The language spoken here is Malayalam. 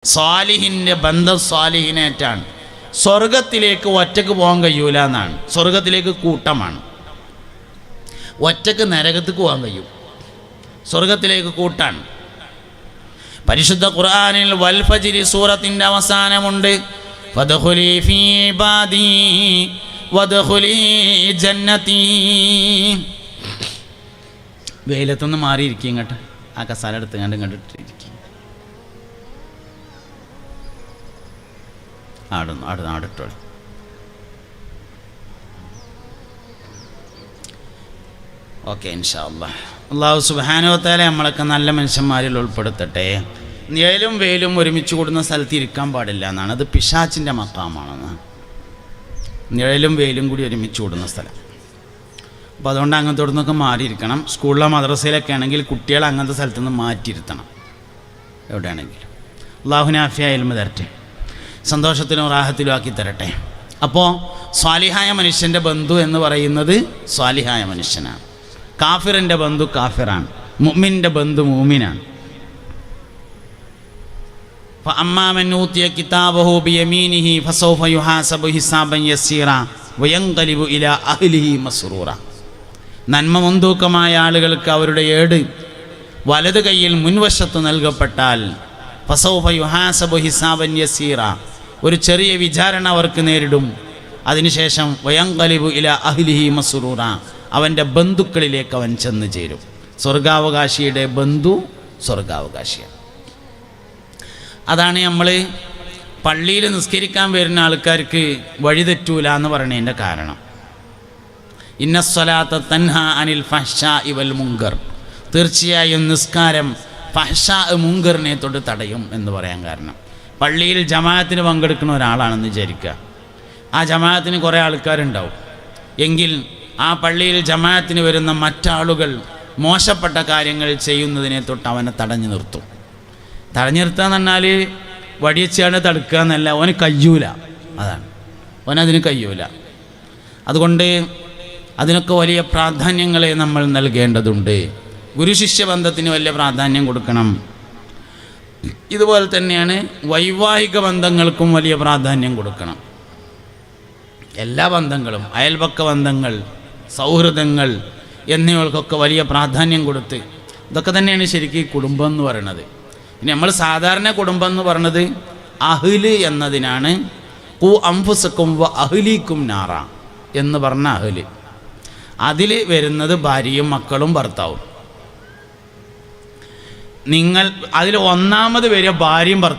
സാലിഹിൻ്റെ ബന്ധം സാലിഹിനേറ്റാണ്. സ്വർഗത്തിലേക്ക് ഒറ്റക്ക് പോകാൻ കഴിയൂല എന്നാണ്. സ്വർഗത്തിലേക്ക് കൂട്ടമാണ്. ഒറ്റക്ക് നരകത്തേക്ക് പോകാൻ കഴിയും, സ്വർഗത്തിലേക്ക് കൂട്ടാണ്. പരിശുദ്ധ ഖുർആനിൽ വൽ ഫജ്രി സൂറത്തിൻ്റെ അവസാനമുണ്ട്, ഫദ്ഖുലി ഫീ ഇബാദി വദ്ഖുലി ജന്നതി. വെയിലത്തൊന്ന് മാറിയിരിക്കും, ഇങ്ങോട്ട് ആ കസാല എടുത്ത് കണ്ടിട്ടിരിക്കും. ആടിട്ടോ. ഓക്കെ, ഇൻഷാ അല്ലാഹ്. അല്ലാഹു സുബ്ഹാനഹു വ തആല നമ്മളൊക്കെ നല്ല മനുഷ്യന്മാരിൽ ഉൾപ്പെടുത്തട്ടെ. നിഴലും വെയിലും ഒരുമിച്ച് കൂടുന്ന സ്ഥലത്ത് ഇരിക്കാൻ പാടില്ല എന്നാണ്. അത് പിശാചിൻ്റെ മഖാമാണെന്ന്. നിഴലും വെയിലും കൂടി ഒരുമിച്ച് കൂടുന്ന സ്ഥലം. അപ്പോൾ അതുകൊണ്ട് അങ്ങനത്തെ നിന്നൊക്കെ മാറിയിരിക്കണം. സ്കൂളിലോ മദ്രസയിലൊക്കെ ആണെങ്കിൽ കുട്ടികളെ അങ്ങനത്തെ സ്ഥലത്തുനിന്ന് മാറ്റിയിരുത്തണം എവിടെയാണെങ്കിലും. അല്ലാഹു നാഫിയായ ഇൽമ തരട്ടെ, സന്തോഷത്തിലും റാഹത്തിലും ആക്കി തരട്ടെ. അപ്പോൾ സ്വാലിഹായ മനുഷ്യൻ്റെ ബന്ധു എന്ന് പറയുന്നത് സ്വാലിഹായ മനുഷ്യനാണ്. കാഫിറിൻ്റെ ബന്ധു കാഫിറാണ്, മുഅ്മിൻ്റെ ബന്ധു മുഅ്മിനാണ്. ഫഅമ്മാ മൻ ഊതിയ കിതാബഹു ബിയമീനിഹി ഫസൗഫ യുഹാസബു ഹിസാബൻ യസീറ വയൻഖലിബു ഇലാ അഹ്ലിഹി മസ്റൂറ. നന്മ മുൻതൂക്കമായ ആളുകൾക്ക് അവരുടെ ഏട് വലത് കൈയിൽ മുൻവശത്ത് നൽകപ്പെട്ടാൽ ഫസൗഫ യുഹാസബു ഹിസാബൻ യസീറ, ഒരു ചെറിയ വിചാരണ അവർക്ക് നേരിടും. അതിനുശേഷം വയൻഖലിബു ഇലാ അഹ്ലിഹി മസ്റൂറ, അവൻ്റെ ബന്ധുക്കളിലേക്ക് അവൻ ചെന്ന് ചേരും. സ്വർഗാവകാശിയുടെ ബന്ധു സ്വർഗാവകാശിയാണ്. അതാണ് നമ്മൾ പള്ളിയിൽ നിസ്കരിക്കാൻ വരുന്ന ആൾക്കാർക്ക് വഴിതെറ്റൂല എന്ന് പറയുന്നതിൻ്റെ കാരണം. ഇന്നസ്സലാത്ത തൻഹാ അനിൽ ഫഹ്ശാഇ വൽ മുങ്കർ, തീർച്ചയായും നിസ്കാരം ഫഹ്ശാ മുങ്കറിനെ തൊട്ട് തടയും എന്ന് പറയാൻ കാരണം, പള്ളിയിൽ ജമാഅത്തിന് പങ്കെടുക്കുന്ന ഒരാളാണെന്ന് വിചാരിക്കുക. ആ ജമാഅത്തിന് കുറേ ആൾക്കാരുണ്ടാവും. എങ്കിൽ ആ പള്ളിയിൽ ജമാഅത്തിന് വരുന്ന മറ്റാളുകൾ മോശപ്പെട്ട കാര്യങ്ങൾ ചെയ്യുന്നതിനെ തൊട്ട് അവനെ തടഞ്ഞു നിർത്തും. തടഞ്ഞു നിർത്തുക എന്ന് പറഞ്ഞാൽ വടിയച്ചാണ്ട് തടുക്കുക എന്നല്ല, അവന് കഴിയൂല. അതാണ്, അവനതിന് കഴിയൂല. അതുകൊണ്ട് അതിനൊക്കെ വലിയ പ്രാധാന്യങ്ങളെ നമ്മൾ നൽകേണ്ടതുണ്ട്. ഗുരുശിഷ്യ ബന്ധത്തിന് വലിയ പ്രാധാന്യം കൊടുക്കണം. ഇതുപോലെ തന്നെയാണ് വൈവാഹിക ബന്ധങ്ങൾക്കും വലിയ പ്രാധാന്യം കൊടുക്കണം. എല്ലാ ബന്ധങ്ങളും, അയൽപക്ക ബന്ധങ്ങൾ, സൗഹൃദങ്ങൾ എന്നിവകൾക്കൊക്കെ വലിയ പ്രാധാന്യം കൊടുത്ത്, ഇതൊക്കെ തന്നെയാണ് ശരിക്കും കുടുംബം എന്ന് പറയുന്നത്. ഇനി നമ്മൾ സാധാരണ കുടുംബം എന്ന് പറയുന്നത് അഹ്ല് എന്നതിനാണ്. ഖു അൻഫുസക്കും വ അഹ്ലീക്കും നാറ എന്ന് പറഞ്ഞ അഹ്ല്, അതിൽ വരുന്നത് ഭാര്യയും മക്കളും ഭർത്താവും. നിങ്ങൾ അതിൽ ഒന്നാമത് വരിക ഭാര്യയും ഭർത്താവും.